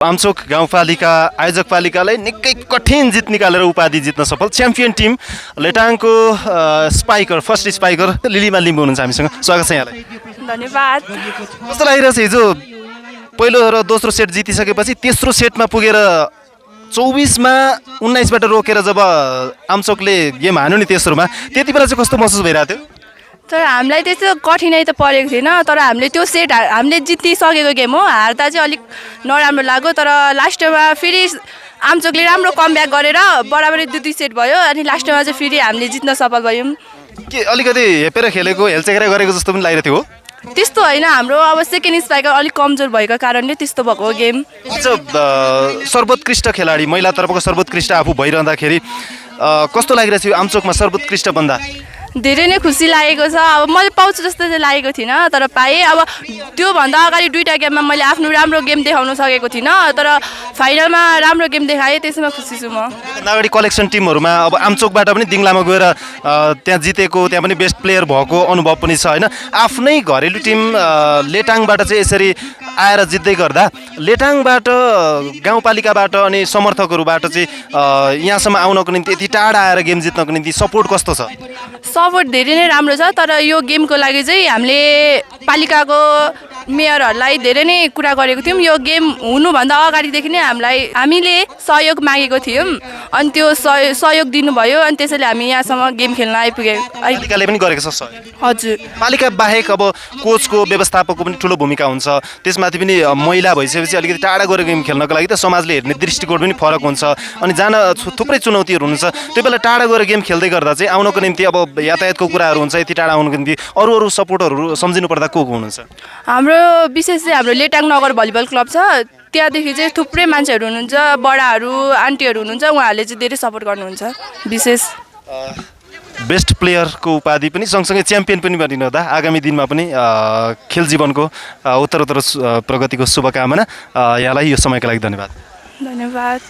आमचोक गाउँपालिका आयोजक पालिकालाई निकै कठिन जित निकालेर उपाधि जित्न सफल च्याम्पियन टिम लेटाङको spiker first spiker Lilima Limbu हुनुहुन्छ हामीसँग। स्वागत छ यहाँलाई। धन्यवाद। कस्तो लागिरहेछ हिजो पहिलो र दोस्रो सेट जितिसकेपछि तेस्रो सेटमा पुगेर 24मा 19बाट रोकेर जब आमचोकले गेम हान्यो नि तेस्रोमा, त्यति बेला चाहिँ कस्तो महसुस भइरहेको थियो? तर हामीलाई त्यस्तो कठिनाइ त परेको थिएन, तर हामीले त्यो सेट हामीले जितिसकेको गेम हो, हार्दा चाहिँ अलिक नराम्रो लाग्यो। तर लास्टमा फेरि आमचोकले राम्रो कमब्याक गरेर बराबरी दुई सेट भयो अनि लास्टमा चाहिँ फेरि हामीले जित्न सफल भयौँ। के अलिकति हेपेर खेलेको हेलचेक्रा गरेको जस्तो पनि लागिरहेको थियो हो? त्यस्तो होइन, हाम्रो अब सेकेन्ड स्पाइकर अलिक कमजोर भएको कारणले त्यस्तो भएको हो गेम। सर्वोत्कृष्ट खेलाडी महिला तर्फको सर्वोत्कृष्ट आफू भइरहँदाखेरि कस्तो लागिरहेको थियो आमचोकमा सर्वोत्कृष्ट भन्दा? धेरै नै खुसी लागेको छ। अब मैले पाउँछु जस्तो चाहिँ लागेको थिइनँ, तर पाएँ। अब त्योभन्दा अगाडि दुईवटा गेममा मैले आफ्नो राम्रो गेम देखाउन सकेको थिइनँ, तर फाइनलमा राम्रो गेम देखाएँ, त्यसमा खुसी छु म। अगाडि कलेक्सन टिमहरूमा अब आमचोकबाट पनि दिङलामा गएर त्यहाँ जितेको, त्यहाँ पनि बेस्ट प्लेयर भएको अनुभव पनि छ होइन? आफ्नै घरेलु टिम लेटाङबाट चाहिँ यसरी आएर जित्दै गर्दा लेटाङबाट गाउँपालिकाबाट अनि समर्थकहरूबाट चाहिँ यहाँसम्म आउनको निम्ति यति टाढा आएर गेम जित्नको निम्ति सपोर्ट कस्तो छ? सपोर्ट धेरै नै राम्रो छ, तर यो गेमको लागि चाहिँ हामीले पालिकाको मेयरहरूलाई धेरै नै कुरा गरेको थियौँ। यो गेम हुनुभन्दा अगाडिदेखि नै हामीले सहयोग मागेको थियौँ, अनि त्यो सहयोग दिनुभयो, अनि त्यसैले हामी यहाँसम्म गेम खेल्न आइपुग्यौँ। पालिकाले पनि गरेको छ सहयोग? हजुर। पालिका बाहेक अब कोचको व्यवस्थापकको पनि ठुलो भूमिका हुन्छ, त्यसमाथि पनि महिला भइसकेपछि अलिकति टाढा गएर गेम खेल्नको लागि त समाजले हेर्ने दृष्टिकोण पनि फरक हुन्छ अनि जान थुप्रै चुनौतीहरू हुन्छ। त्यो बेला टाढा गएर गेम खेल्दै गर्दा चाहिँ आउनको निम्ति अब यातायातको कुराहरू हुन्छ, यति टाढा आउनको निम्ति अरू सपोर्टहरू सम्झिनु पर्दा को हुनुहुन्छ? हाम्रो विशेष चाहिँ हाम्रो लेटाङ नगर भलिबल क्लब छ, त्यहाँदेखि चाहिँ थुप्रै मान्छेहरू हुनुहुन्छ, बडाहरू आन्टीहरू हुनुहुन्छ, उहाँहरूले चाहिँ धेरै सपोर्ट गर्नुहुन्छ। विशेष बेस्ट प्लेयरको उपाधि पनि सँगसँगै च्याम्पियन पनि बनिरहँदा आगामी दिनमा पनि खेल जीवनको उत्तरोत्तर प्रगतिको शुभकामना। यहाँलाई यो समयको लागि धन्यवाद। धन्यवाद।